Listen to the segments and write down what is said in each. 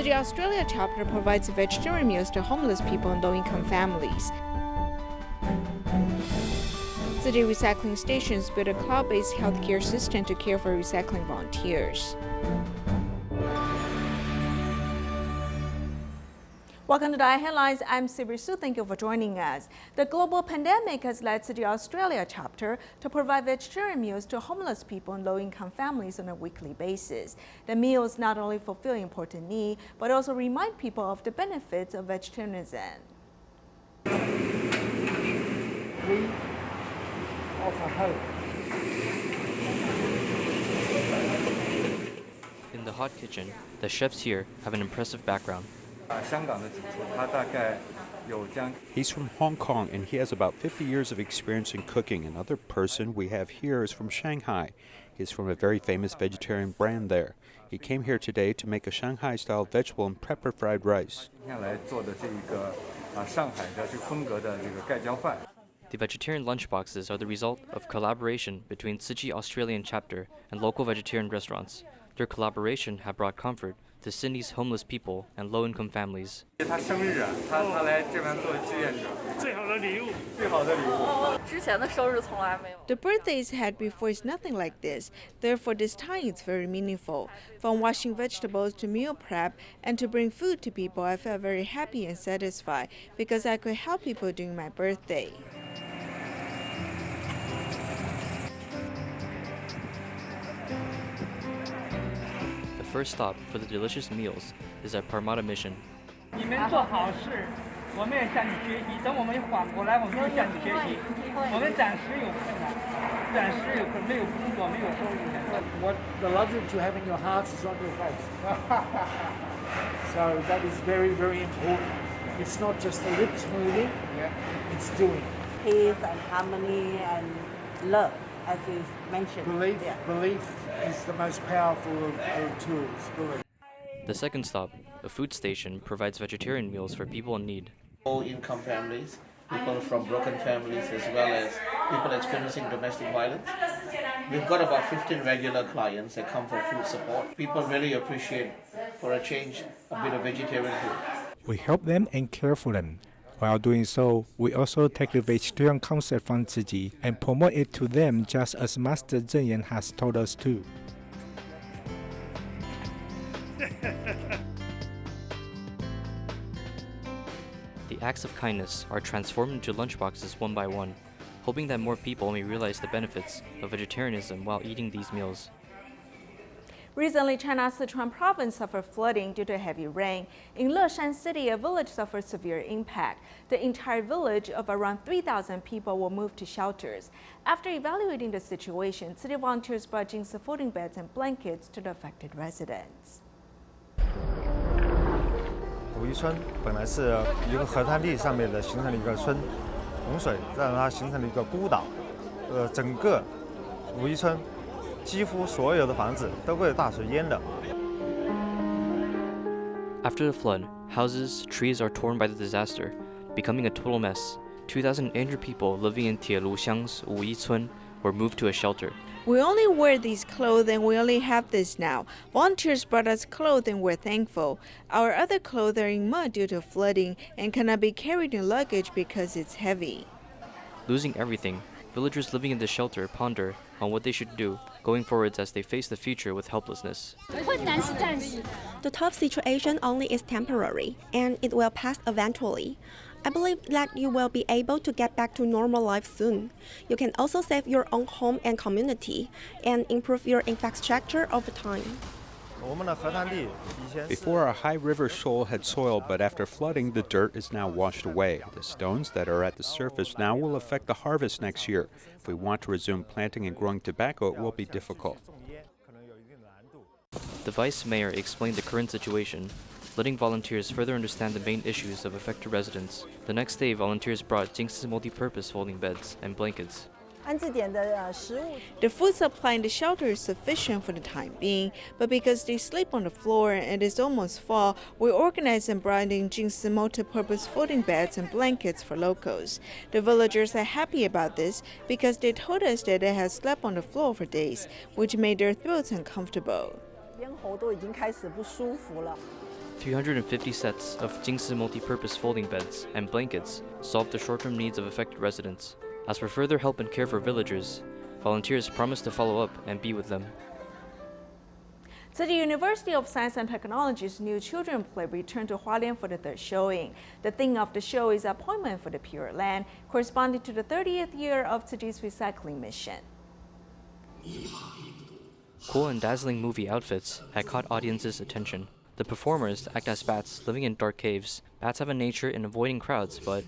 Chi Australia Chapter provides vegetarian meals to homeless people and low-income families. Tzu Chi recycling stations build a cloud-based healthcare system to care for recycling volunteers. Welcome to DaAi Headlines. I'm Siri Su. Thank you for joining us. The global pandemic has led Tzu Chi Australia Chapter to provide vegetarian meals to homeless people and low-income families on a weekly basis. The meals not only fulfill important need, but also remind people of the benefits of vegetarianism. We offer hope. In the hot kitchen, the chefs here have an impressive background. He's from Hong Kong and he has about 50 years of experience in cooking. Another person we have here is from Shanghai. He's from a very famous vegetarian brand there. He came here today to make a Shanghai-style vegetable and pepper fried rice. The vegetarian lunchboxes are the result of collaboration between Tzu Chi Australian Chapter and local vegetarian restaurants. Their collaboration have brought comfort to Sydney's homeless people and low-income families. The birthdays had before is nothing like this. Therefore, this time it's very meaningful. From washing vegetables to meal prep and to bring food to people, I felt very happy and satisfied because I could help people during my birthday. The first stop for the delicious meals is at Parramatta Mission. What the luggage you have in your hearts is on your face. So that is very, very important. It's not just the lips moving, it's doing. Peace and harmony and love, as you mentioned. Belief is the most powerful of tools. Belief. The second stop, a food station, provides vegetarian meals for people in need. Low-income families, people from broken families, as well as people experiencing domestic violence. We've got about 15 regular clients that come for food support. People really appreciate, for a change, a bit of vegetarian food. We help them and care for them. While doing so, we also take the vegetarian concept from Tzu Chi and promote it to them just as Master Zheng Yan has told us to. The acts of kindness are transformed into lunchboxes one by one, hoping that more people may realize the benefits of vegetarianism while eating these meals. Recently, China's Sichuan Province suffered flooding due to heavy rain. In Leshan City, a village suffered severe impact. The entire village of around 3,000 people were moved to shelters. After evaluating the situation, city volunteers brought Jing Si folding beds and blankets to the affected residents. 五一村本来是一个河滩地上面的形成了一个村，洪水让它形成了一个孤岛，整个五一村几乎所有的房子都被大水淹了。 After the flood, houses, trees are torn by the disaster, becoming a total mess. 2,800 people living in Tieluxiang's Wuyi Cun were moved to a shelter. We only wear these clothes and we only have this now. Volunteers brought us clothes and we're thankful. Our other clothes are in mud due to flooding and cannot be carried in luggage because it's heavy. Losing everything, villagers living in the shelter ponder on what they should do going forwards as they face the future with helplessness. The tough situation only is temporary, and it will pass eventually. I believe that you will be able to get back to normal life soon. You can also save your own home and community, and improve your infrastructure over time. Before, our high river shoal had soil, but after flooding, the dirt is now washed away. The stones that are at the surface now will affect the harvest next year. If we want to resume planting and growing tobacco, it will be difficult. The vice mayor explained the current situation, letting volunteers further understand the main issues of affected residents. The next day, volunteers brought Jing Si multi-purpose folding beds and blankets. The food supply in the shelter is sufficient for the time being, but because they sleep on the floor and it is almost fall, we organized and brought in Jing Si multi-purpose folding beds and blankets for locals. The villagers are happy about this because they told us that they had slept on the floor for days, which made their throats uncomfortable. 350 sets of Jing Si multi-purpose folding beds and blankets solve the short-term needs of affected residents. As for further help and care for villagers, volunteers promise to follow up and be with them. So the University of Science and Technology's new children play returned to Hualien for the third showing. The theme of the show is Appointment for the Pure Land, corresponding to the 30th year of Tzu Chi's recycling mission. Cool and dazzling movie outfits had caught audiences' attention. The performers act as bats living in dark caves. Bats have a nature in avoiding crowds, but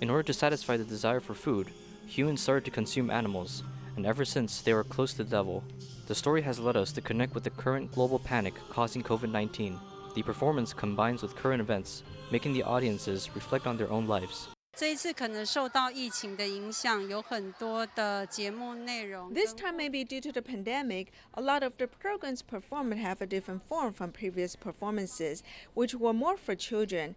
in order to satisfy the desire for food, humans started to consume animals, and ever since they were close to the devil. The story has led us to connect with the current global panic causing COVID-19. The performance combines with current events, making the audiences reflect on their own lives. 这一次可能受到疫情的影响，有很多的节目内容。 This time, maybe due to the pandemic, a lot of the programs performed have a different form from previous performances, which were more for children.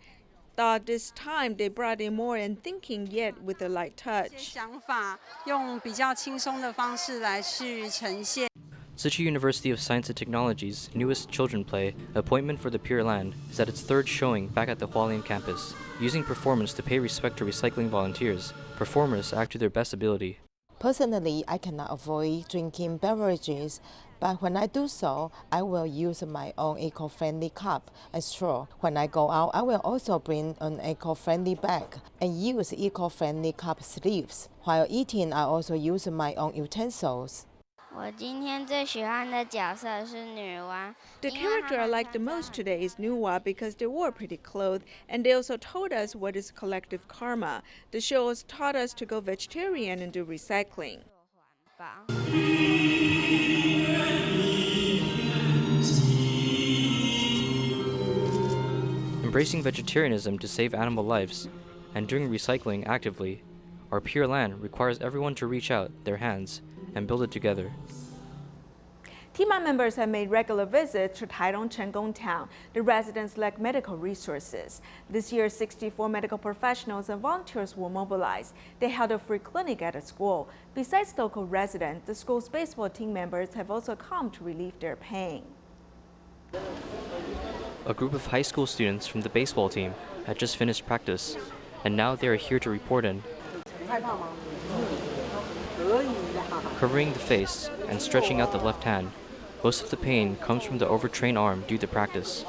Thought this time they brought in more and thinking, yet with a light touch. 想法用比较轻松的方式来去呈现。 Tzu Chi University of Science and Technology's newest children play, Appointment for the Pure Land, is at its third showing back at the Hualien campus. Using performance to pay respect to recycling volunteers, performers act to their best ability. Personally, I cannot avoid drinking beverages, but when I do so, I will use my own eco-friendly cup and straw. When I go out, I will also bring an eco-friendly bag and use eco-friendly cup sleeves. While eating, I also use my own utensils. 我今天最喜欢的角色是女娲。 The character I like the most today is Nuwa because they wore pretty clothes, and they also told us what is collective karma. The shows taught us to go vegetarian and do recycling. Embracing vegetarianism to save animal lives and doing recycling actively, our Pure Land requires everyone to reach out their hands and build it together. TMA members have made regular visits to Taidong Chengong Town. The residents lack medical resources. This year, 64 medical professionals and volunteers were mobilized. They held a free clinic at a school. Besides local residents, the school's baseball team members have also come to relieve their pain. A group of high school students from the baseball team had just finished practice, and now they are here to report in. Covering the face and stretching out the left hand, most of the pain comes from the overtrained arm due to practice.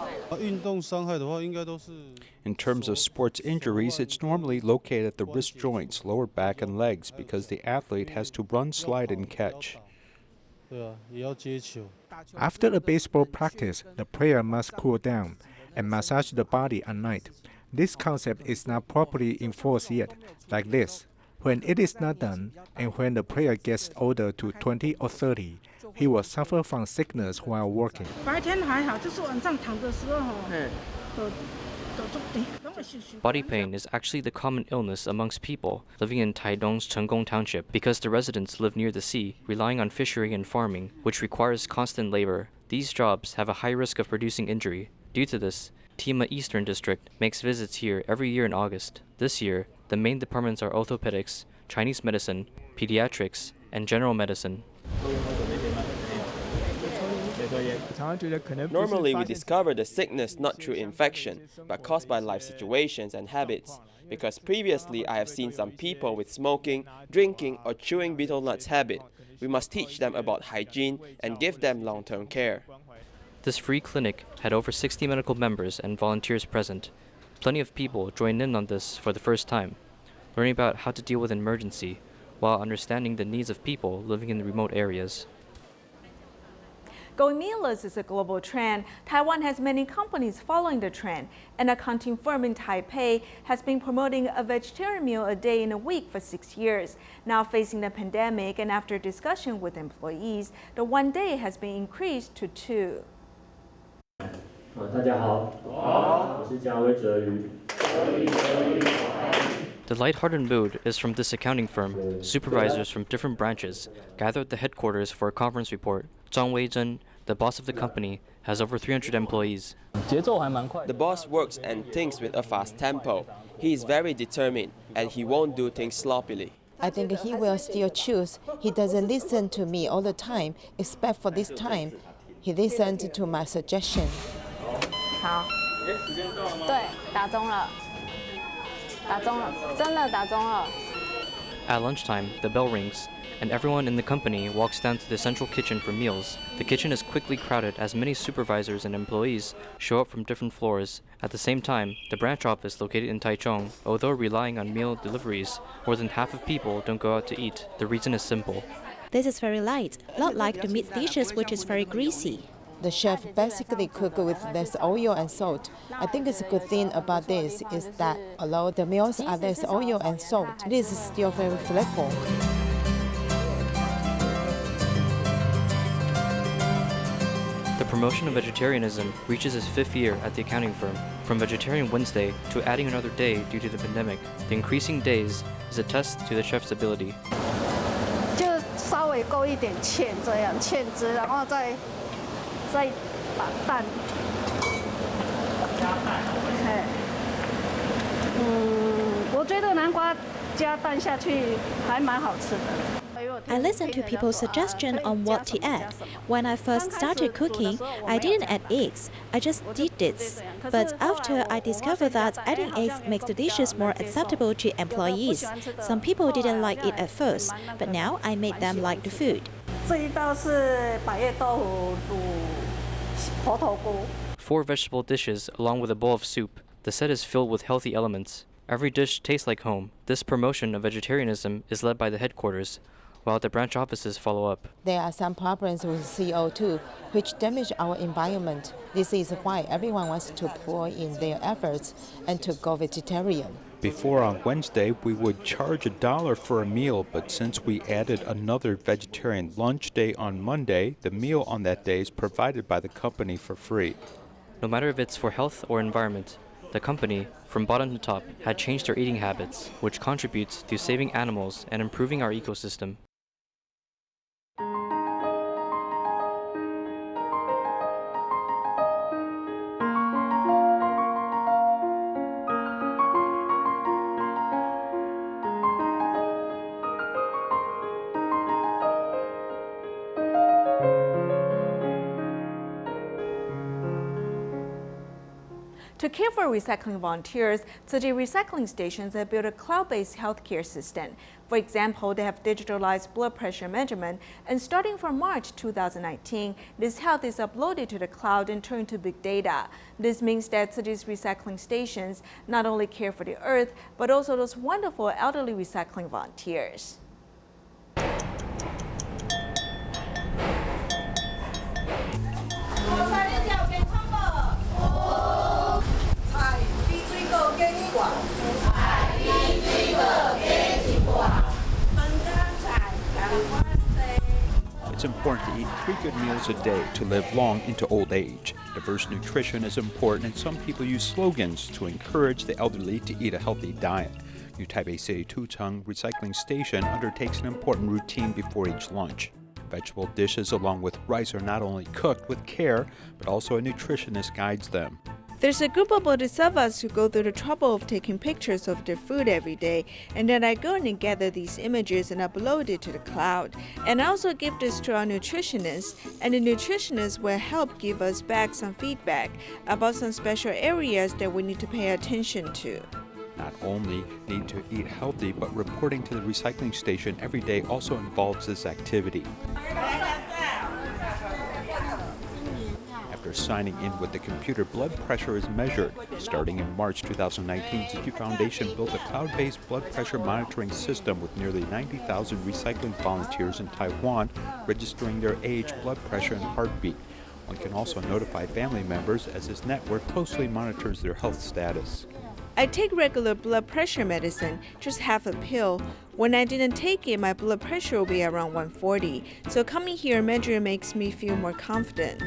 In terms of sports injuries, it's normally located at the wrist joints, lower back, and legs because the athlete has to run, slide, and catch. After a baseball practice, the player must cool down and massage the body at night. This concept is not properly enforced yet, like this. When it is not done, and when the player gets older to 20 or 30, he will suffer from sickness while working. Body pain is actually the common illness amongst people living in Taidong's Chenggong Township because the residents live near the sea, relying on fishery and farming, which requires constant labor. These jobs have a high risk of producing injury. Due to this, Tima Eastern District makes visits here every year in August. This year, the main departments are orthopedics, Chinese medicine, pediatrics, and general medicine. Normally, we discover the sickness not through infection, but caused by life situations and habits. Because previously, I have seen some people with smoking, drinking, or chewing betel nuts habit. We must teach them about hygiene and give them long-term care. This free clinic had over 60 medical members and volunteers present. Plenty of people joined in on this for the first time, learning about how to deal with an emergency while understanding the needs of people living in remote areas. Going meatless is a global trend. Taiwan has many companies following the trend. An accounting firm in Taipei has been promoting a vegetarian meal a day in a week for 6 years. Now facing the pandemic and after discussion with employees, the one day has been increased to 2. 大家好，我是姜维哲宇。 The lighthearted mood is from this accounting firm. Supervisors from different branches gather at the headquarters for a conference report. Zhang Weizhen, the boss of the company, has over 300 employees. The boss works and thinks with a fast tempo. He is very determined, and he won't do things sloppily. I think he will still choose. He doesn't listen to me all the time, except for this time. He listened to my suggestion. 好，对，打钟了，打钟了，真的打钟了。 At lunchtime, the bell rings, and everyone in the company walks down to the central kitchen for meals. The kitchen is quickly crowded as many supervisors and employees show up from different floors. At the same time, the branch office located in Taichung, although relying on meal deliveries, more than half of people don't go out to eat. The reason is simple. This is very light, not like the meat dishes which is very greasy. The chef basically cook with less oil and salt. I think it's a good thing about this is that although the meals are less oil and salt, it is still very flavorful. The promotion of vegetarianism reaches its 5th year at the accounting firm. From Vegetarian Wednesday to adding another day due to the pandemic, the increasing days is a test to the chef's ability. 就稍微勾一点芡，这样芡汁，然后再把蛋加蛋。我觉得南瓜加蛋下去还蛮好吃的。 I listened to people's suggestion on what to add. When I first started cooking, I didn't add eggs, I just did this. But after I discovered that adding eggs makes the dishes more acceptable to employees. Some people didn't like it at first, but now I made them like the food. 这一道是百叶豆腐卤猴头菇。 4 vegetable dishes along with a bowl of soup. The set is filled with healthy elements. Every dish tastes like home. This promotion of vegetarianism is led by the headquarters, while the branch offices follow up. There are some problems with CO2, which damage our environment. This is why everyone wants to pour in their efforts and to go vegetarian. Before on Wednesday, we would charge $1 for a meal, but since we added another vegetarian lunch day on Monday, the meal on that day is provided by the company for free. No matter if it's for health or environment, the company, from bottom to top, had changed their eating habits, which contributes to saving animals and improving our ecosystem. To care for recycling volunteers, Tzu Chi recycling stations have built a cloud-based healthcare system. For example, they have digitalized blood pressure measurement, and starting from March 2019, this health is uploaded to the cloud and turned to big data. This means that Tzu Chi's recycling stations not only care for the earth, but also those wonderful elderly recycling volunteers. It's important to eat 3 good meals a day to live long into old age. Diverse nutrition is important, and some people use slogans to encourage the elderly to eat a healthy diet. New Taipei City Tucheng Recycling Station undertakes an important routine before each lunch. Vegetable dishes along with rice are not only cooked with care, but also a nutritionist guides them. There's a group of bodhisattvas who go through the trouble of taking pictures of their food every day, and then I go and gather these images and upload it to the cloud. And I also give this to our nutritionists, and the nutritionists will help give us back some feedback about some special areas that we need to pay attention to. Not only need to eat healthy, but reporting to the recycling station every day also involves this activity. After signing in with the computer, blood pressure is measured. Starting in March 2019, Tzu Chi Foundation built a cloud-based blood pressure monitoring system with nearly 90,000 recycling volunteers in Taiwan registering their age, blood pressure, and heartbeat. One can also notify family members as this network closely monitors their health status. I take regular blood pressure medicine, just half a pill. When I didn't take it, my blood pressure will be around 140. So coming here and measuring makes me feel more confident.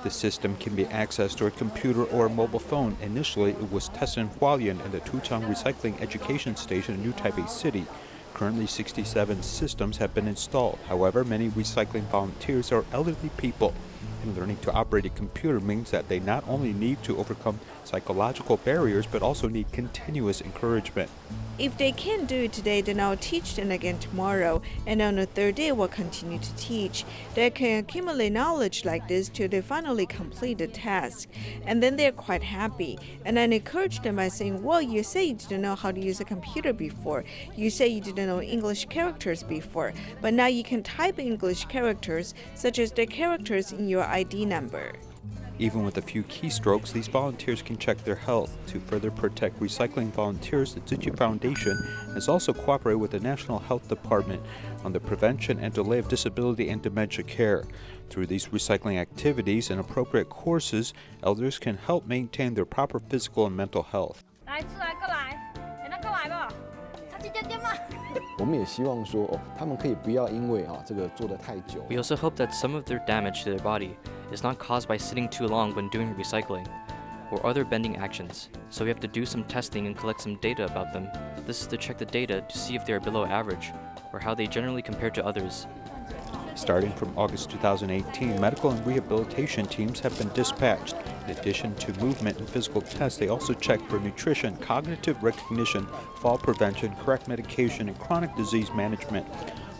The system can be accessed through a computer or a mobile phone. Initially, it was tested in Hualien and the Tucheng Recycling Education Station in New Taipei City. Currently, 67 systems have been installed. However, many recycling volunteers are elderly people. And learning to operate a computer means that they not only need to overcome psychological barriers, but also need continuous encouragement. If they can't do it today, then I'll teach them again tomorrow, and on the third day we'll continue to teach. They can accumulate knowledge like this till they finally complete the task, and then they're quite happy. And I encourage them by saying, well, you say you didn't know how to use a computer before. You say you didn't know English characters before, but now you can type English characters, such as the characters in your ID number. Even with a few keystrokes, these volunteers can check their health. To further protect recycling volunteers, the Tzu Chi Foundation has also cooperated with the National Health Department on the prevention and delay of disability and dementia care. Through these recycling activities and appropriate courses, elders can help maintain their proper physical and mental health. We also hope that some of their damage to their body is not caused by sitting too long when doing recycling or other bending actions, so we have to do some testing and collect some data about them. This is to check the data to see if they are below average or how they generally compare to others. Starting from August 2018, medical and rehabilitation teams have been dispatched. In addition to movement and physical tests, they also check for nutrition, cognitive recognition, fall prevention, correct medication, and chronic disease management.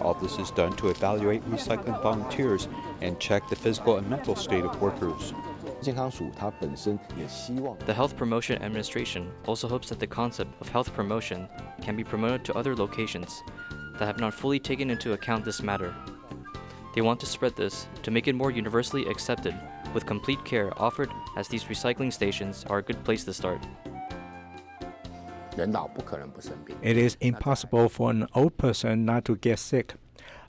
All this is done to evaluate recycling volunteers and check the physical and mental state of workers. The Health Promotion Administration also hopes that the concept of health promotion can be promoted to other locations that have not fully taken into account this matter. They want to spread this to make it more universally accepted, with complete care offered, as these recycling stations are a good place to start. It is impossible for an old person not to get sick.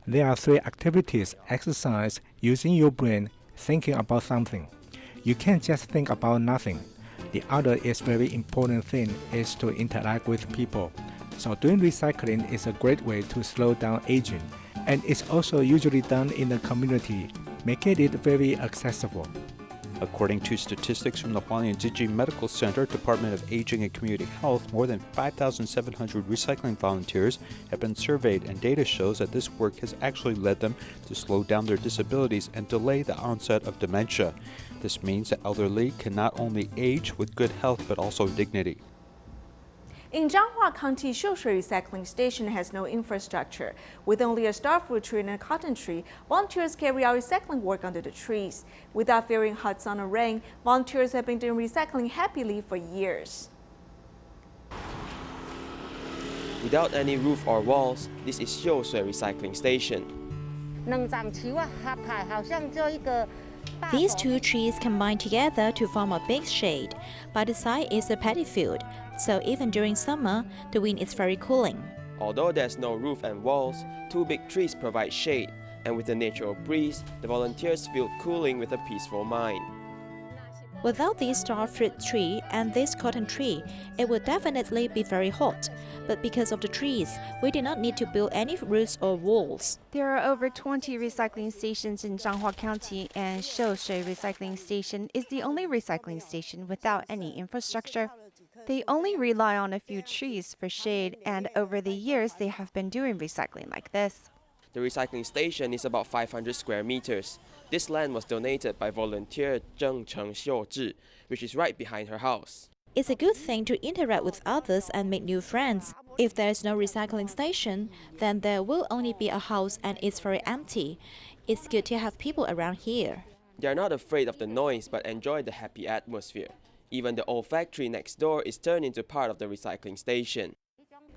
There are 3 activities: exercise, using your brain, thinking about something. You can't just think about nothing. The other is very important thing is to interact with people. So doing recycling is a great way to slow down aging, and it's also usually done in the community, making it very accessible. According to statistics from the Hualien Ziji Medical Center, Department of Aging and Community Health, more than 5,700 recycling volunteers have been surveyed, and data shows that this work has actually led them to slow down their disabilities and delay the onset of dementia. This means the elderly can not only age with good health but also dignity. In Zhanghua County, Shoushui Recycling Station has no infrastructure. With only a starfruit tree and a cotton tree, volunteers carry out recycling work under the trees. Without fearing hot sun or rain, volunteers have been doing recycling happily for years. Without any roof or walls, this is Shoushui Recycling Station. These 2 trees combine together to form a big shade. By the side is a paddy field, so even during summer, the wind is very cooling. Although there's no roof and walls, 2 big trees provide shade, and with the natural breeze, the volunteers feel cooling with a peaceful mind. Without this starfruit tree and this cotton tree, it would definitely be very hot. But because of the trees, we did not need to build any roofs or walls. There are over 20 recycling stations in Zhanghua County, and Shoushui Recycling Station is the only recycling station without any infrastructure. They only rely on a few trees for shade, and over the years they have been doing recycling like this. The recycling station is about 500 square meters. This land was donated by volunteer Zheng Xiu, which is right behind her house. It's a good thing to interact with others and make new friends. If there is no recycling station, then there will only be a house and it's very empty. It's good to have people around here. They are not afraid of the noise but enjoy the happy atmosphere. Even the old factory next door is turned into part of the recycling station.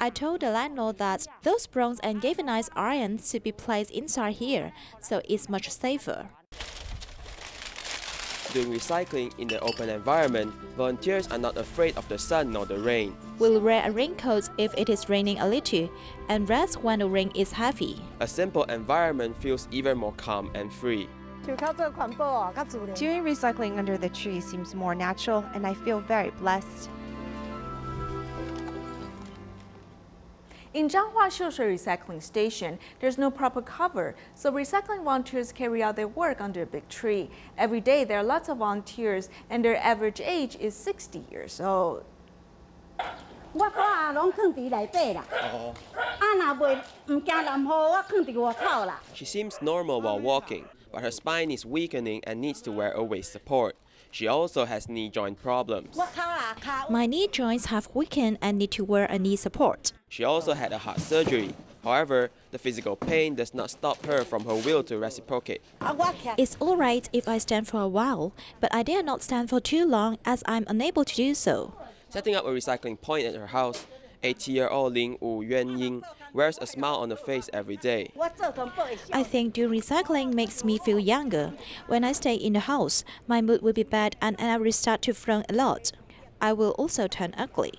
I told the landlord that those bronze and galvanized irons should be placed inside here, so it's much safer. Doing recycling in the open environment, volunteers are not afraid of the sun nor the rain. We'll wear a raincoat if it is raining a little, and rest when the rain is heavy. A simple environment feels even more calm and free. Doing recycling under the tree seems more natural, and I feel very blessed. In Zhanghua Shoushui Recycling Station, there's no proper cover, so recycling volunteers carry out their work under a big tree. Every day, there are lots of volunteers, and their average age is 60 years old. She seems normal while walking, but but her spine is weakening and needs to wear a waist support. She also has knee joint problems. My knee joints have weakened and need to wear a knee support. She also had a heart surgery. However, the physical pain does not stop her from her will to reciprocate. It's all right if I stand for a while, but I dare not stand for too long as I'm unable to do so. Setting up a recycling point at her house, 80-year-old Ling Wu Yuanying wears a smile on her face every day. I think doing recycling makes me feel younger. When I stay in the house, my mood will be bad and I will start to frown a lot. I will also turn ugly.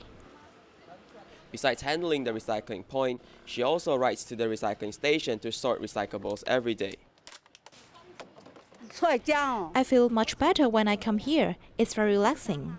Besides handling the recycling point, she also rides to the recycling station to sort recyclables every day. I feel much better when I come here. It's very relaxing.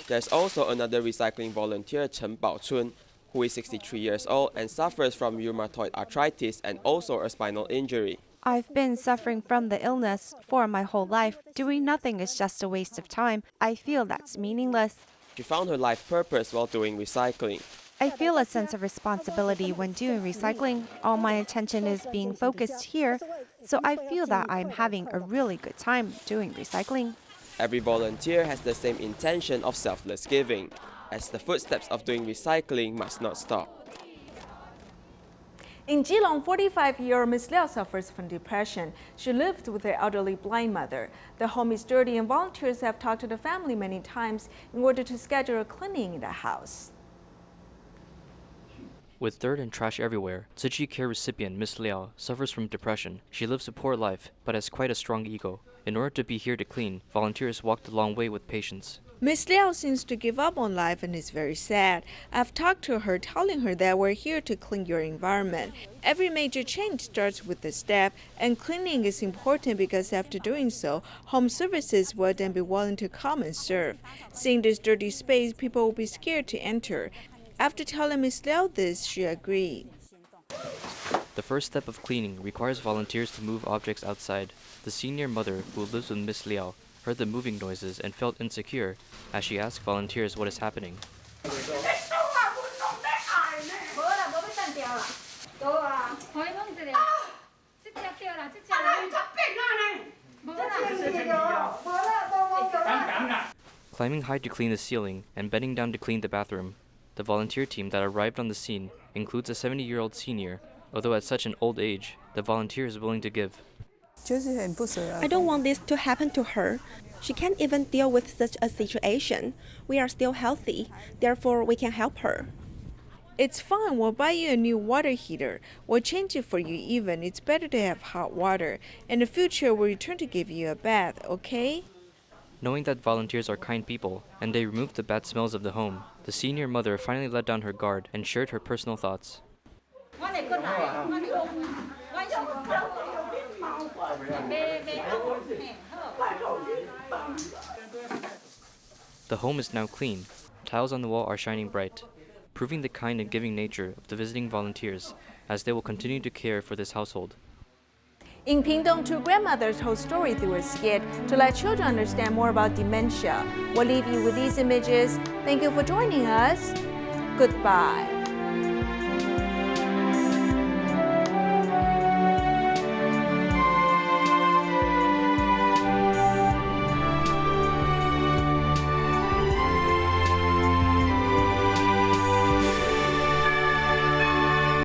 There's also another recycling volunteer, Chen Baochun, who is 63 years old and suffers from rheumatoid arthritis and also a spinal injury. I've been suffering from the illness for my whole life. Doing nothing is just a waste of time. I feel that's meaningless. She found her life purpose while doing recycling. I feel a sense of responsibility when doing recycling. All my attention is being focused here, so I feel that I'm having a really good time doing recycling. Every volunteer has the same intention of selfless giving, as the footsteps of doing recycling must not stop. In Geelong, 45-year-old Miss Liao suffers from depression. She lived with her elderly blind mother. The home is dirty and volunteers have talked to the family many times in order to schedule a cleaning in the house. With dirt and trash everywhere, Tzu Chi care recipient Miss Liao suffers from depression. She lives a poor life, but has quite a strong ego. In order to be here to clean, volunteers walked a long way with patience. Miss Liao seems to give up on life and is very sad. I've talked to her, telling her that we're here to clean your environment. Every major change starts with a step, and cleaning is important because after doing so, home services will then be willing to come and serve. Seeing this dirty space, people will be scared to enter. After telling Miss Liao this, she agreed. The first step of cleaning requires volunteers to move objects outside. The senior mother, who lives with Miss Liao, heard the moving noises and felt insecure as she asked volunteers what is happening. Climbing high to clean the ceiling and bending down to clean the bathroom. The volunteer team that arrived on the scene includes a 70-year-old senior, although at such an old age, the volunteer is willing to give. I don't want this to happen to her. She can't even deal with such a situation. We are still healthy, therefore we can help her. It's fine, we'll buy you a new water heater. We'll change it for you even. It's better to have hot water. In the future, we'll return to give you a bath, okay? Knowing that volunteers are kind people and they remove the bad smells of the home, the senior mother finally let down her guard and shared her personal thoughts. The home is now clean. Tiles on the wall are shining bright, proving the kind and giving nature of the visiting volunteers as they will continue to care for this household. In Pingdong, two grandmothers told stories through a skit to let children understand more about dementia. We'll leave you with these images. Thank you for joining us. Goodbye.